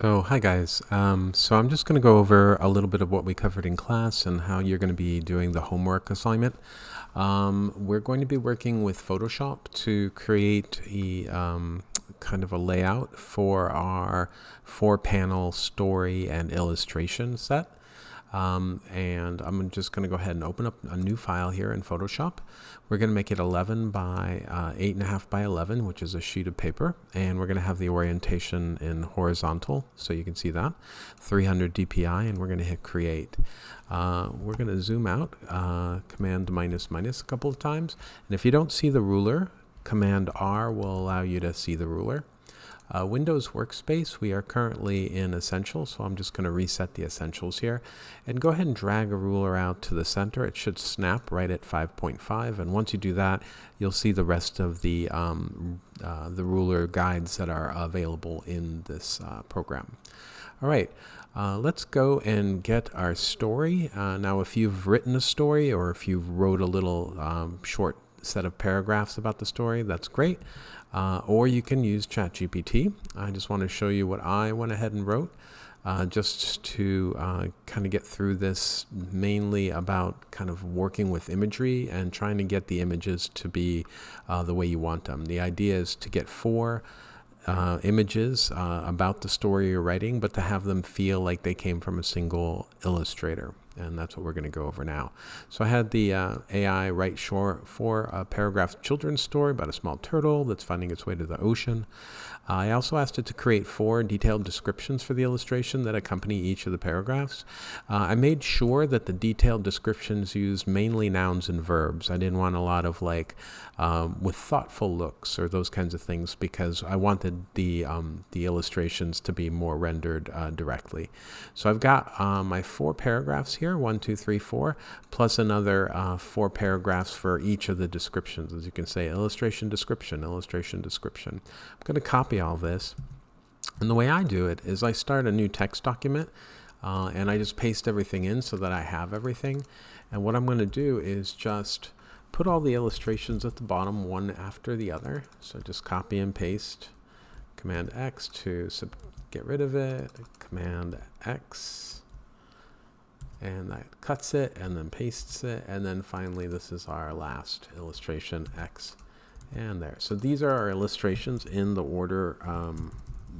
Oh, hi guys. So I'm just going to go over a little bit of what we covered in class and how you're going to be doing the homework assignment. We're going to be working with Photoshop to create a kind of a layout for our 4-panel story and illustration set. And I'm just going to go ahead and open up a new file here in Photoshop. We're going to make it 11 by 8.5 by 11, which is a sheet of paper. And we're going to have the orientation in horizontal, so you can see that, 300 DPI, and we're going to hit create. We're going to zoom out, Command minus minus a couple of times. And if you don't see the ruler, Command R will allow you to see the ruler. Windows Workspace, we are currently in Essentials, so I'm just going to reset the Essentials here. And go ahead and drag a ruler out to the center. It should snap right at 5.5, and once you do that, you'll see the rest of the ruler guides that are available in this program. All right, let's go and get our story. Now, if you've written a story or if you wrote a little short set of paragraphs about the story, that's great. Or you can use ChatGPT. I just want to show you what I went ahead and wrote just to kind of get through this, mainly about kind of working with imagery and trying to get the images to be the way you want them. The idea is to get 4 images about the story you're writing, but to have them feel like they came from a single illustrator. And that's what we're going to go over now. So I had the AI write 4 paragraph children's story about a small turtle that's finding its way to the ocean. I also asked it to create 4 detailed descriptions for the illustration that accompany each of the paragraphs. I made sure that the detailed descriptions used mainly nouns and verbs. I didn't want a lot of with thoughtful looks or those kinds of things, because I wanted the illustrations to be more rendered directly. So I've got my 4 paragraphs here, 1, 2, 3, 4, plus another 4 paragraphs for each of the descriptions. As you can say, illustration, description, illustration, description. I'm going to copy all this. And the way I do it is I start a new text document and I just paste everything in so that I have everything. And what I'm going to do is just put all the illustrations at the bottom, one after the other. So just copy and paste. Command X to get rid of it. Command X. And that cuts it and then pastes it. And then finally, this is our last illustration, X. And there. So these are our illustrations in the order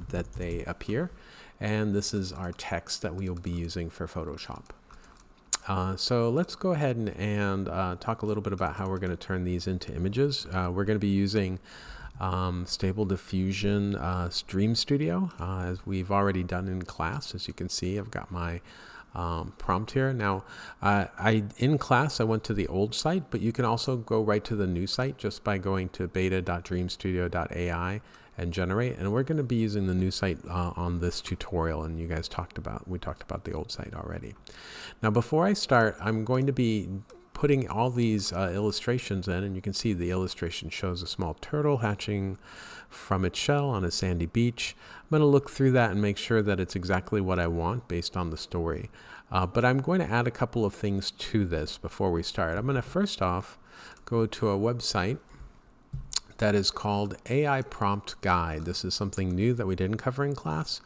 that they appear. And this is our text that we will be using for Photoshop. So let's go ahead and talk a little bit about how we're going to turn these into images. We're going to be using Stable Diffusion Stream Studio, as we've already done in class. As you can see, I've got my prompt here. Now, in class, I went to the old site, but you can also go right to the new site just by going to beta.dreamstudio.ai and generate. And we're going to be using the new site on this tutorial, and we talked about the old site already. Now, before I start, I'm going to be putting all these illustrations in, and you can see the illustration shows a small turtle hatching from its shell on a sandy beach. I'm going to look through that and make sure that it's exactly what I want based on the story. But I'm going to add a couple of things to this before we start. I'm going to first off go to a website that is called AI Prompt Guide. This is something new that we didn't cover in class.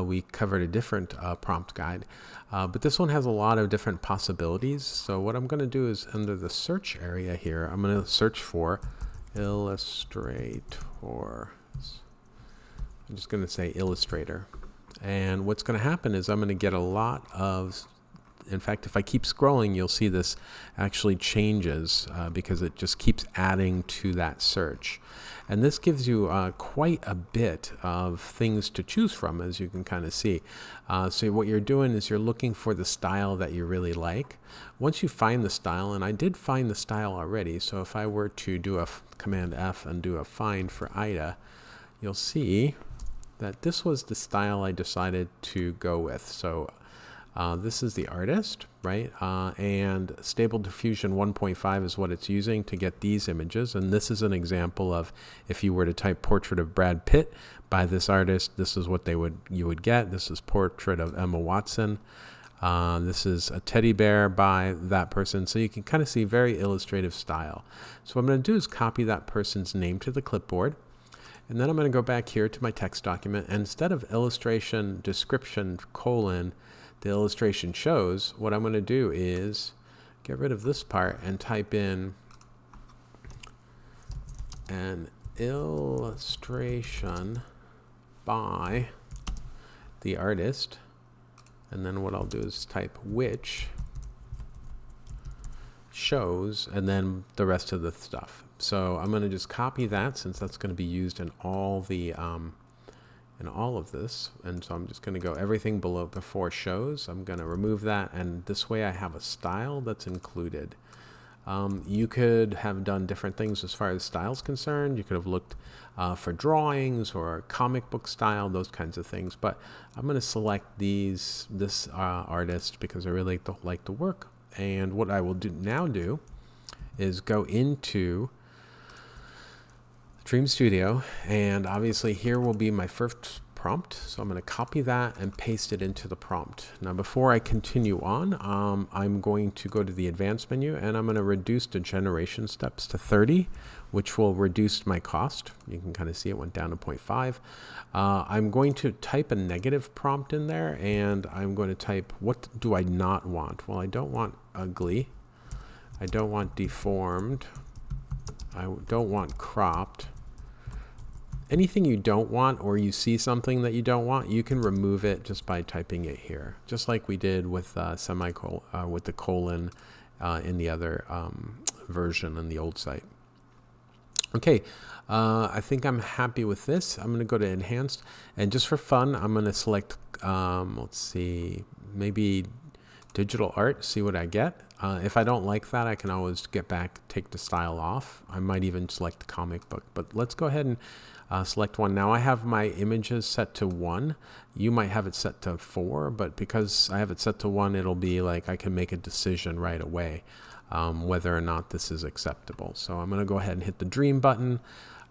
We covered a different prompt guide, but this one has a lot of different possibilities. So what I'm going to do is, under the search area here, I'm going to search for Illustrator. I'm just going to say Illustrator. And what's going to happen is I'm going to get a lot of, in fact, if I keep scrolling, you'll see this actually changes because it just keeps adding to that search. And this gives you quite a bit of things to choose from, as you can kind of see. So what you're doing is you're looking for the style that you really like. Once you find the style, and I did find the style already, so if I were to do a Command F and do a find for Ida, you'll see that this was the style I decided to go with. So this is the artist, right? And Stable Diffusion 1.5 is what it's using to get these images. And this is an example of, if you were to type portrait of Brad Pitt by this artist, this is what you would get. This is portrait of Emma Watson. This is a teddy bear by that person. So you can kind of see very illustrative style. So what I'm going to do is copy that person's name to the clipboard. And then I'm going to go back here to my text document, and instead of illustration description colon the illustration shows, what I'm going to do is get rid of this part and type in an illustration by the artist, and then what I'll do is type which shows, and then the rest of the stuff. So I'm going to just copy that, since that's going to be used in all the in all of this. And so I'm just going to go everything before shows. I'm going to remove that, and this way I have a style that's included. You could have done different things as far as styles concerned. You could have looked for drawings or comic book style, those kinds of things. But I'm going to select this artist because I really like the work. And what I will do is go into Dream Studio, and obviously here will be my first prompt. So I'm going to copy that and paste it into the prompt. Now before I continue on, I'm going to go to the advanced menu, and I'm going to reduce the generation steps to 30, which will reduce my cost. You can kind of see it went down to 0.5. I'm going to type a negative prompt in there, and I'm going to type, what do I not want? Well, I don't want ugly. I don't want deformed. I don't want cropped. Anything you don't want, or you see something that you don't want, you can remove it just by typing it here, just like we did with with the colon in the other version in the old site. Okay, I think I'm happy with this. I'm going to go to enhanced, and just for fun, I'm going to select, let's see, maybe digital art, see what I get. If I don't like that, I can always get back, take the style off. I might even select the comic book, but let's go ahead and select one. Now I have my images set to 1. You might have it set to 4, but because I have it set to 1, it'll be like I can make a decision right away whether or not this is acceptable. So I'm going to go ahead and hit the dream button,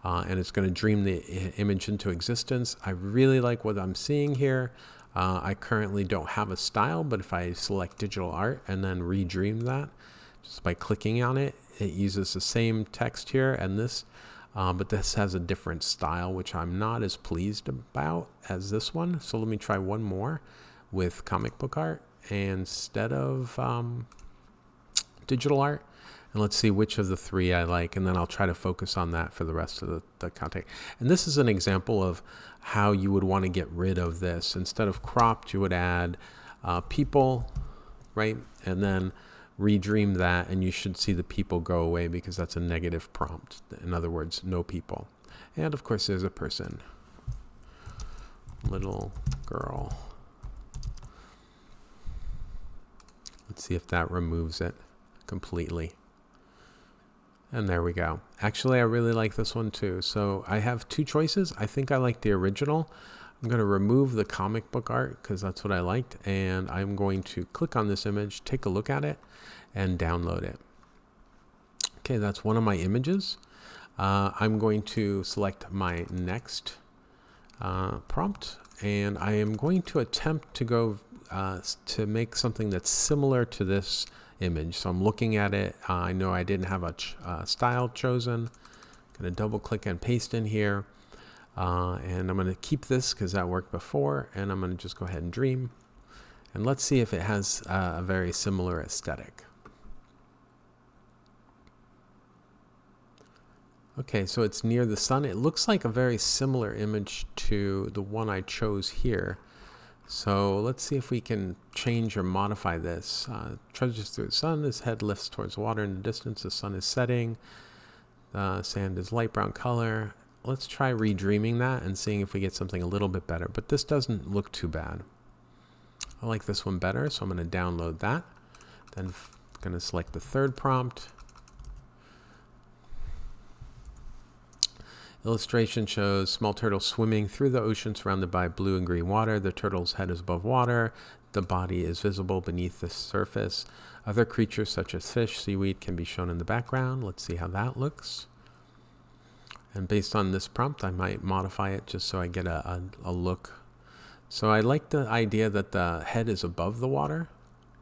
and it's going to dream the image into existence. I really like what I'm seeing here. I currently don't have a style, but if I select digital art and then redream that, just by clicking on it, it uses the same text here and this, but this has a different style, which I'm not as pleased about as this one. So let me try one more with comic book art instead of digital art. And let's see which of the 3 I like, and then I'll try to focus on that for the rest of the content. And this is an example of how you would want to get rid of this. Instead of cropped, you would add people, right? And then redream that, and you should see the people go away because that's a negative prompt. In other words, no people. And of course, there's a person. Little girl. Let's see if that removes it completely. And there we go. Actually, I really like this one too. So I have 2 choices. I think I like the original. I'm going to remove the comic book art because that's what I liked. And I'm going to click on this image, take a look at it, and download it. Okay, that's one of my images. I'm going to select my next prompt, and I am going to attempt to go to make something that's similar to this image. So I'm looking at it. I know I didn't have a style chosen. I'm going to double click and paste in here. And I'm going to keep this because that worked before. And I'm going to just go ahead and dream. And let's see if it has a very similar aesthetic. Okay, so it's near the sun. It looks like a very similar image to the one I chose here. So let's see if we can change or modify this. Trudges through the sun, his head lifts towards water in the distance, the sun is setting, the sand is light brown color. Let's try redreaming that and seeing if we get something a little bit better, but this doesn't look too bad. I like this one better, so I'm going to download that. Then I'm going to select the 3rd prompt. Illustration shows small turtle swimming through the ocean surrounded by blue and green water. The turtle's head is above water. The body is visible beneath the surface. Other creatures such as fish, seaweed can be shown in the background. Let's see how that looks. And based on this prompt, I might modify it just so I get a look. So I like the idea that the head is above the water.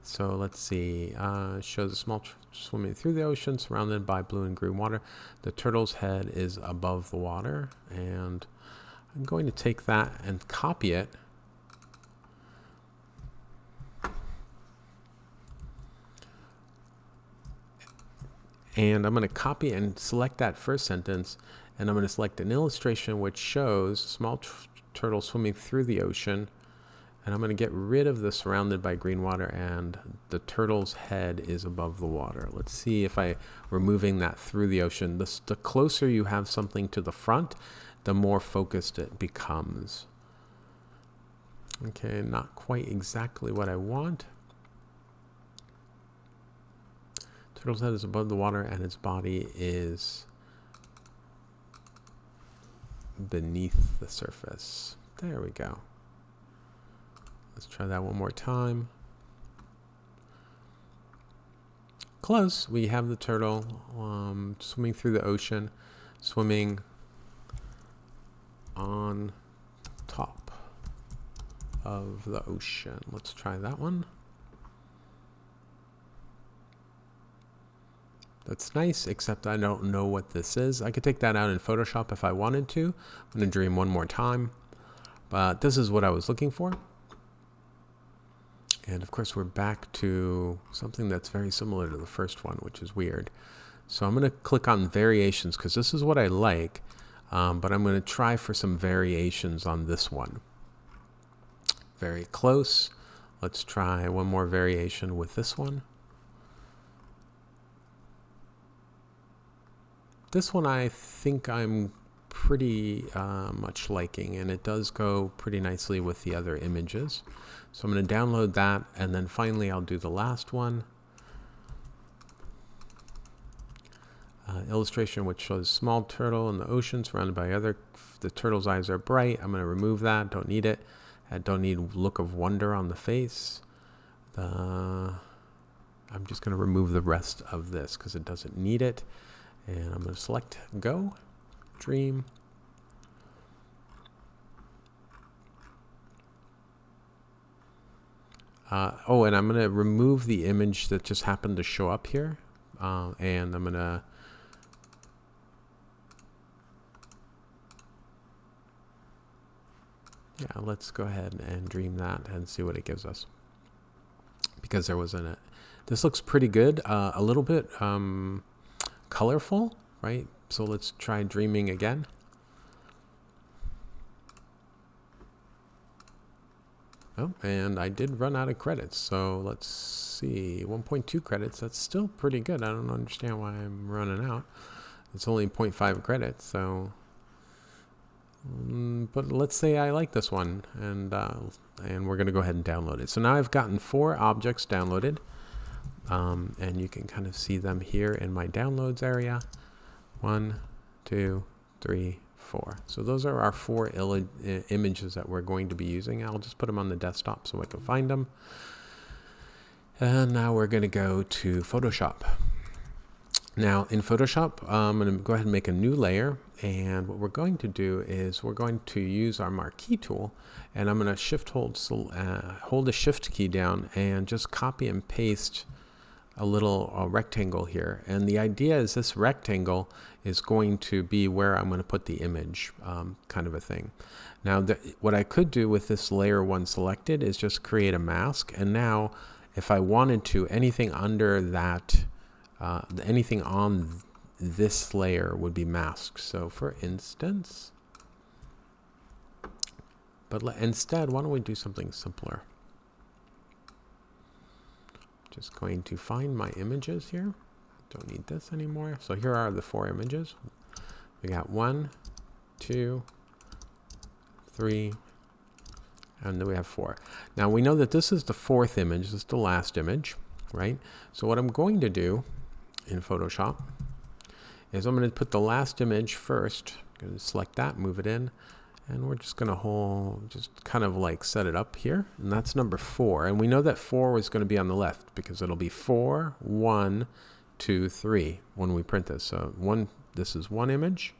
So let's see, shows a small swimming through the ocean surrounded by blue and green water. The turtle's head is above the water, and I'm going to take that and copy it. And I'm going to copy and select that first sentence, and I'm going to select an illustration which shows a small turtle swimming through the ocean, and I'm going to get rid of the surrounded by green water, and the turtle's head is above the water. Let's see if I removing that through the ocean. The closer you have something to the front, the more focused it becomes. Okay, not quite exactly what I want. Turtle's head is above the water and its body is beneath the surface. There we go. Let's try that one more time. Close. We have the turtle swimming through the ocean, swimming on top of the ocean. Let's try that one. That's nice, except I don't know what this is. I could take that out in Photoshop if I wanted to. I'm going to dream one more time. But this is what I was looking for. And of course, we're back to something that's very similar to the first one, which is weird. So I'm going to click on variations because this is what I like. But I'm going to try for some variations on this one. Very close. Let's try one more variation with this one. This one I think I'm pretty much liking, and it does go pretty nicely with the other images. So I'm going to download that, and then finally I'll do the last one. Illustration which shows small turtle in the ocean surrounded by the turtle's eyes are bright. I'm going to remove that, don't need it. I don't need look of wonder on the face. I'm just going to remove the rest of this because it doesn't need it. And I'm going to select Go, Dream. Oh, and I'm going to remove the image that just happened to show up here. And I'm going to let's go ahead and dream that and see what it gives us. Because there wasn't it. This looks pretty good. A little bit colorful, right? So let's try dreaming again. Oh, and I did run out of credits. So let's see, 1.2 credits. That's still pretty good. I don't understand why I'm running out. It's only 0.5 credits, so. But let's say I like this one, and we're going to go ahead and download it. So now I've gotten 4 objects downloaded. And you can kind of see them here in my downloads area. 1, 2, 3, 4. So those are our 4 images that we're going to be using. I'll just put them on the desktop so I can find them. And now we're going to go to Photoshop. Now in Photoshop, I'm going to go ahead and make a new layer. And what we're going to do is we're going to use our marquee tool. And I'm going to hold the shift key down and just copy and paste a little rectangle here. And the idea is this rectangle is going to be where I'm going to put the image, kind of a thing. Now, what I could do with this layer 1 selected is just create a mask. And now, if I wanted to, anything under that, anything on this layer would be masked. So for instance, but instead, why don't we do something simpler? Just going to find my images here. Don't need this anymore. So here are the 4 images. We got 1, 2, 3, and then we have 4. Now we know that this is the 4th image. This is the last image, right? So what I'm going to do in Photoshop is I'm going to put the last image first. I'm going to select that, move it in. And we're just going to just kind of like set it up here. And that's number 4. And we know that 4 is going to be on the left because it'll be 4, 1, 2, 3 when we print this. So this is one image.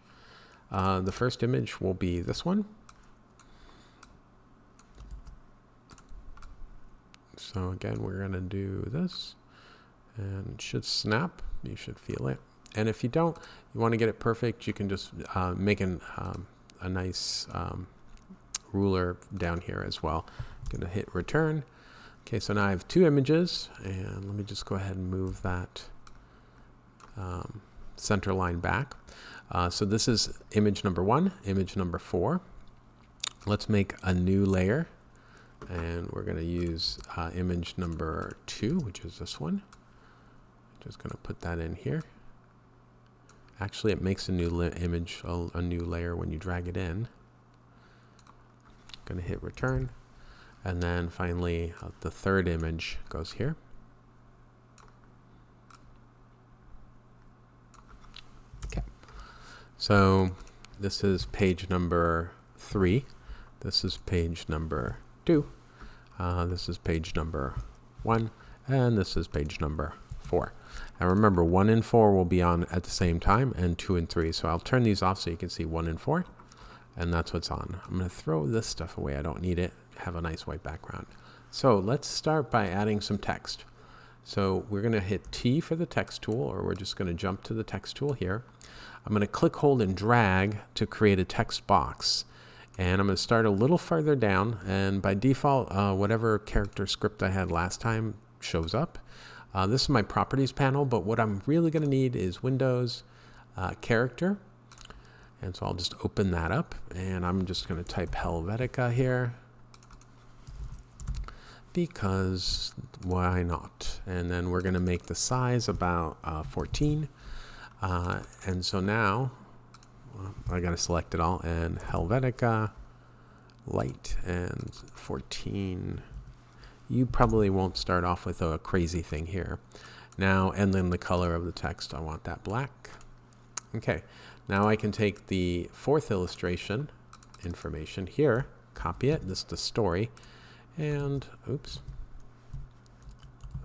The first image will be this one. So again, we're going to do this. And it should snap. You should feel it. And if you don't, you want to get it perfect, you can just make an a nice ruler down here as well. I'm going to hit return. Okay, so now I have 2 images, and let me just go ahead and move that center line back. So this is image number 1, image number 4. Let's make a new layer, and we're going to use image number 2, which is this one. Just going to put that in here. Actually, it makes a new image, a new layer when you drag it in. Going to hit return. And then finally, the 3rd image goes here. Okay. So this is page number 3. This is page number 2. This is page number 1. And this is page number 4. And remember, 1 and 4 will be on at the same time, and 2 and 3. So I'll turn these off so you can see 1 and 4. And that's what's on. I'm going to throw this stuff away. I don't need it. Have a nice white background. So let's start by adding some text. So we're going to hit T for the text tool, or we're just going to jump to the text tool here. I'm going to click, hold, and drag to create a text box. And I'm going to start a little farther down. And by default, whatever character script I had last time shows up. This is my properties panel, but what I'm really going to need is Windows, character. And so I'll just open that up, and I'm just going to type Helvetica here, because why not? And then we're going to make the size about 14. And so now I got to select it all, and Helvetica, light, and 14. You probably won't start off with a crazy thing here. Now, and then the color of the text, I want that black. Okay. Now I can take the 4th illustration information here, copy it, this is the story, and oops,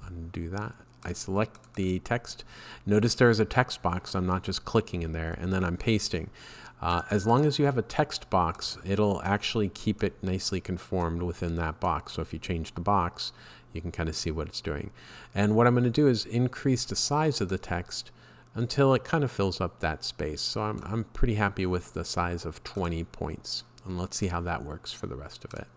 undo that. I select the text. Notice there's a text box. I'm not just clicking in there, and then I'm pasting. As long as you have a text box, it'll actually keep it nicely conformed within that box. So if you change the box, you can kind of see what it's doing. And what I'm going to do is increase the size of the text until it kind of fills up that space. So I'm pretty happy with the size of 20 points. And let's see how that works for the rest of it.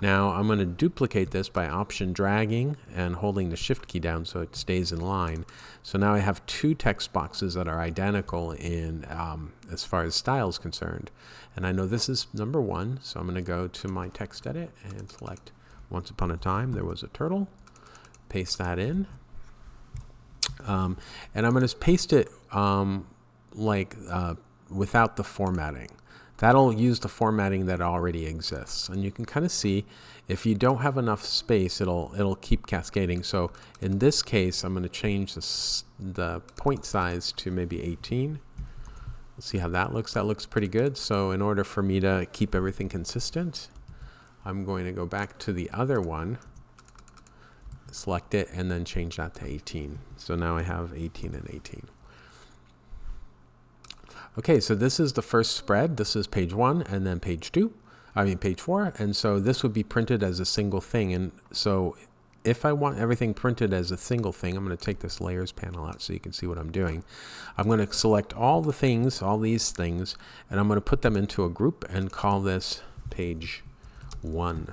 Now I'm going to duplicate this by option dragging and holding the shift key down so it stays in line. So now I have 2 text boxes that are identical in as far as style is concerned. And I know this is number 1, so I'm going to go to my text edit and select Once Upon a Time There Was a Turtle. Paste that in. And I'm going to paste it without the formatting. That'll use the formatting that already exists. And you can kind of see if you don't have enough space, it'll keep cascading. So in this case, I'm going to change the point size to maybe 18. Let's see how that looks. That looks pretty good. So in order for me to keep everything consistent, I'm going to go back to the other one, select it, and then change that to 18. So now I have 18 and 18. Okay, so this is the first spread. This is page 1 and then page 4. And so this would be printed as a single thing. And so if I want everything printed as a single thing, I'm going to take this layers panel out so you can see what I'm doing. I'm going to select all the things, all these things, and I'm going to put them into a group and call this page 1.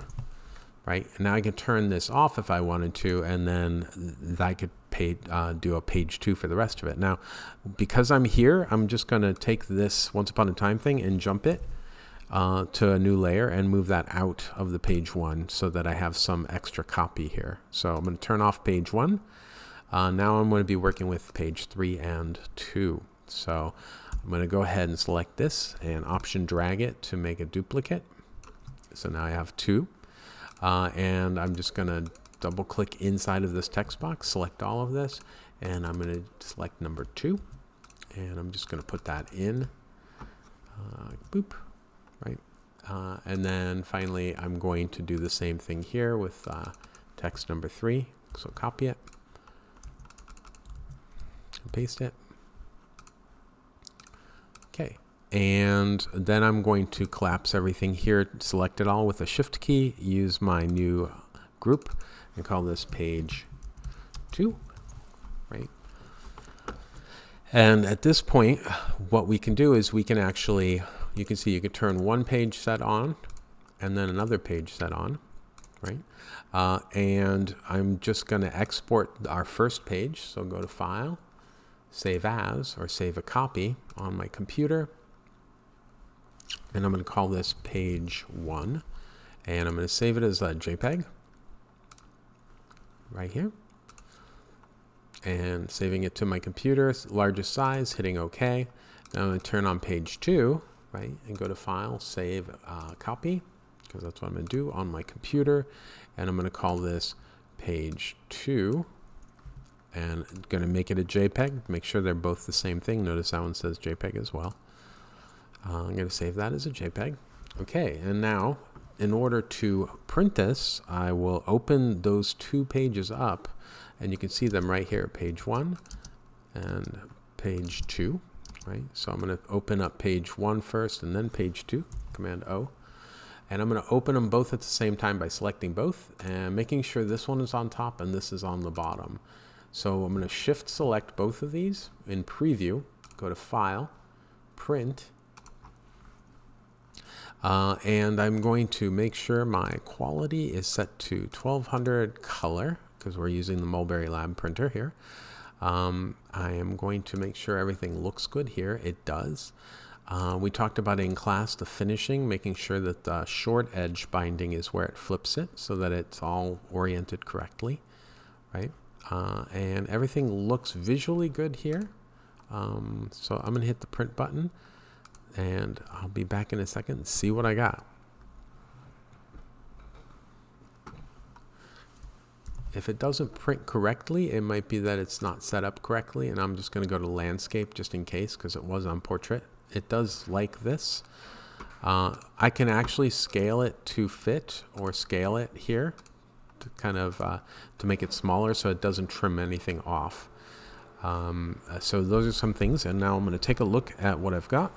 Right? And now I can turn this off if I wanted to, and then I could do a page 2 for the rest of it. Now, because I'm here, I'm just going to take this Once Upon a Time thing and jump it to a new layer and move that out of the page 1 so that I have some extra copy here. So I'm going to turn off page 1. Now I'm going to be working with page 3 and 2. So I'm going to go ahead and select this and option drag it to make a duplicate. So now I have 2. And I'm just going to double click inside of this text box, select all of this, and I'm going to select number 2. And I'm just going to put that in. Boop. Right. And then finally, I'm going to do the same thing here with text number 3. So copy it, paste it. Okay. And then I'm going to collapse everything here, select it all with a shift key, use my new group, and call this page 2, right? And at this point, what we can do is we can actually you can see you could turn one page set on and then another page set on, right? And I'm just going to export our first page. So go to File, Save As, or Save a Copy on my computer. And I'm going to call this page 1. And I'm going to save it as a JPEG right here. And saving it to my computer, largest size, hitting OK. Now I'm going to turn on page 2, right, and go to File, Save, Copy, because that's what I'm going to do on my computer. And I'm going to call this page 2, and I'm going to make it a JPEG. Make sure they're both the same thing. Notice that one says JPEG as well. I'm going to save that as a JPEG. Okay, and now in order to print this, I will open those 2 pages up, and you can see them right here, page 1 and page 2. Right? So I'm going to open up page 1 first and then page 2, Command O. And I'm going to open them both at the same time by selecting both and making sure this one is on top and this is on the bottom. So I'm going to Shift select both of these in Preview, go to File, Print, and I'm going to make sure my quality is set to 1200 color because we're using the Mulberry Lab printer here. I am going to make sure everything looks good here. It does. We talked about in class the finishing, making sure that the short edge binding is where it flips it so that it's all oriented correctly, right? And everything looks visually good here. So I'm going to hit the print button, and I'll be back in a second and see what I got. If it doesn't print correctly, it might be that it's not set up correctly, and I'm just going to go to landscape just in case because it was on portrait. It does like this. I can actually scale it to fit or scale it here to kind of to make it smaller so it doesn't trim anything off. So those are some things, and now I'm going to take a look at what I've got.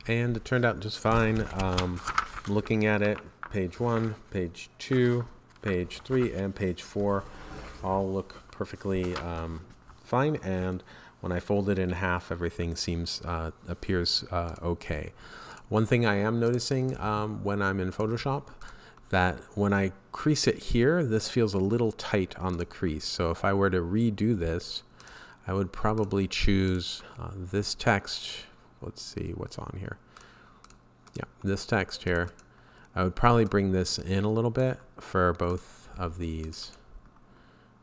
And it turned out just fine. Looking at it, page 1, page 2, page 3, and page 4 all look perfectly fine. And when I fold it in half, everything appears okay. One thing I am noticing when I'm in Photoshop, that when I crease it here, this feels a little tight on the crease. So if I were to redo this, I would probably choose this text. Let's see what's on here. Yeah, this text here. I would probably bring this in a little bit for both of these,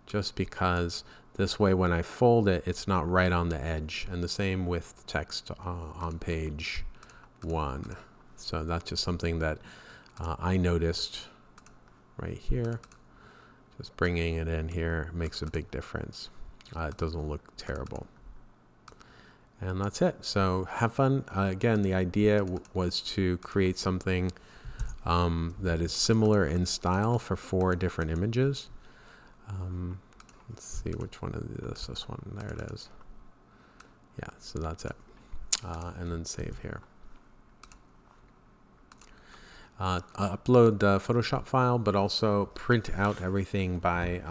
just because this way when I fold it, it's not right on the edge. And the same with the text on page 1. So that's just something that I noticed right here. Just bringing it in here makes a big difference. It doesn't look terrible. And that's it. So have fun. Again, the idea was to create something that is similar in style for 4 different images. Let's see which one is this. This one. There it is. Yeah, so that's it. And then save here. Upload the Photoshop file, but also print out everything by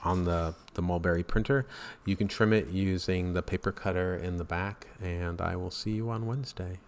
on the Mulberry printer. You can trim it using the paper cutter in the back, and I will see you on Wednesday.